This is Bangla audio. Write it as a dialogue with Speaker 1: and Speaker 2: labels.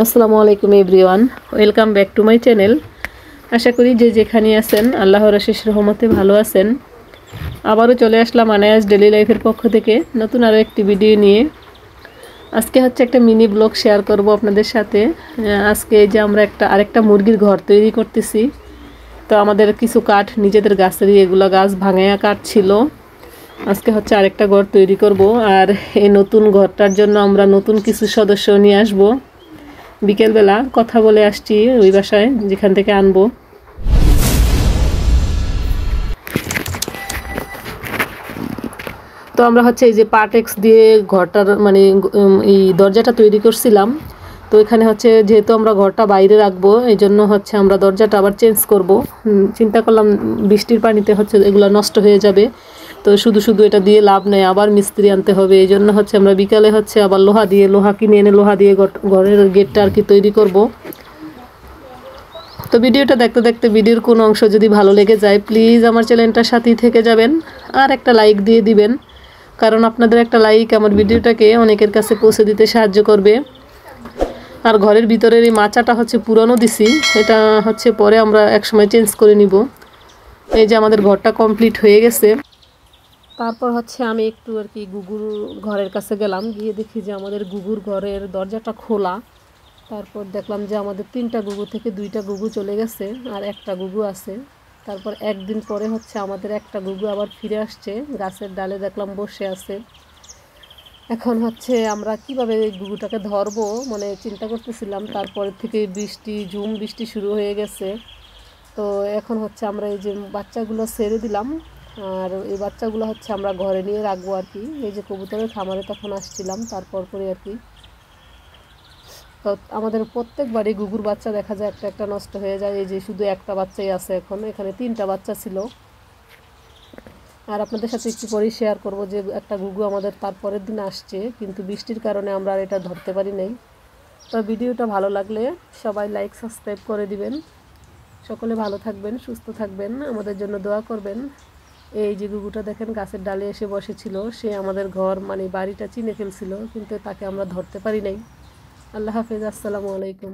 Speaker 1: আসসালামু আলাইকুম everyone, welcome back to my channel. আশা করি যে যেখানে আছেন আল্লাহর অশেষ রহমতে ভালো আছেন। আবারও চলে আসলাম আনায়াস ডেলি লাইফের পক্ষ থেকে নতুন আরও একটি ভিডিও নিয়ে। আজকে হচ্ছে একটা মিনি ব্লগ শেয়ার করব আপনাদের সাথে। আজকে এই যে আমরা আরেকটা মুরগির ঘর তৈরি করতেছি। তো আমাদের কিছু কাঠ নিজেদের গাছেরই, এগুলো গাছ ভাঙায়া কাঠ ছিল। আজকে হচ্ছে আরেকটা ঘর তৈরি করব, আর এই নতুন ঘরটার জন্য আমরা নতুন কিছু সদস্য নিয়ে আসবো। বিকেলবেলা কথা বলে আসছি ওই বাসায় যেখান থেকে আনবো। তো আমরা হচ্ছে এই যে পার্টেক্স দিয়ে ঘরটার মানে এই দরজাটা তৈরি করছিলাম। তো এখানে হচ্ছে যেহেতু আমরা ঘরটা বাইরে রাখবো, এই জন্য হচ্ছে আমরা দরজাটা আবার চেঞ্জ করব। চিন্তা করলাম বৃষ্টির পানিতে হচ্ছে এগুলো নষ্ট হয়ে যাবে, তো শুধু শুধু এটা দিয়ে লাভ নেই, আবার মিস্ত্রি আনতে হবে। এই জন্য হচ্ছে আমরা বিকালে হচ্ছে আবার লোহা কিনে এনে লোহা দিয়ে ঘরের গেটটা আর কি তৈরি করব। তো ভিডিওটা দেখতে দেখতে ভিডিওর কোনো অংশ যদি ভালো লেগে যায় প্লিজ আমার চ্যানেলটার সাথেই থেকে যাবেন, আর একটা লাইক দিয়ে দিবেন, কারণ আপনাদের একটা লাইক আমার ভিডিওটাকে অনেকের কাছে পৌঁছে দিতে সাহায্য করবে। আর ঘরের ভিতরের এই মাচাটা হচ্ছে পুরনো দিছি, এটা হচ্ছে পরে আমরা একসময় চেঞ্জ করে নিব। এই যে আমাদের ঘরটা কমপ্লিট হয়ে গেছে। তারপর হচ্ছে আমি একটু আর কি গুগুর ঘরের কাছে গেলাম, গিয়ে দেখি যে আমাদের গুগুর ঘরের দরজাটা খোলা। তারপর দেখলাম যে আমাদের 3টা গুগু থেকে 2টা গুগু চলে গেছে, আর একটা গুগু আছে। তারপর একদিন পরে হচ্ছে আমাদের একটা গুগু আবার ফিরে আসছে, গাছের ডালে দেখলাম বসে আছে। এখন হচ্ছে আমরা কিভাবে এই গুগুটাকে ধরবো মানে চিন্তা করতেছিলাম। তারপরে থেকে ঝুম বৃষ্টি শুরু হয়ে গেছে। তো এখন হচ্ছে আমরা এই যে বাচ্চাগুলো ছেড়ে দিলাম, আর এই বাচ্চাগুলো হচ্ছে আমরা ঘরে নিয়ে রাখবো আর কি। এই যে কবুতরের খামারে তখন আসছিলাম, তারপর করে আর কি। তো আমাদের প্রত্যেকবারই গুগুর বাচ্চা দেখা যায় একটা একটা নষ্ট হয়ে যায়। এই যে শুধু একটা বাচ্চাই আছে এখন, এখানে 3টা বাচ্চা ছিল। আর আপনাদের সাথে একটু পরেই শেয়ার করব যে একটা গুগু আমাদের তারপরের দিন আসছে, কিন্তু বৃষ্টির কারণে আমরা আর এটা ধরতে পারি নাই। তো ভিডিওটা ভালো লাগলে সবাই লাইক সাবস্ক্রাইব করে দিবেন। সকলে ভালো থাকবেন, সুস্থ থাকবেন, আমাদের জন্য দোয়া করবেন। এই যে গুগুটা দেখেন গাছের ডালে এসে বসেছিল, সে আমাদের ঘর মানে বাড়িটা চিনে ফেলছিল, কিন্তু তাকে আমরা ধরতে পারি নাই। আল্লাহ হাফেজ, আসসালামু আলাইকুম।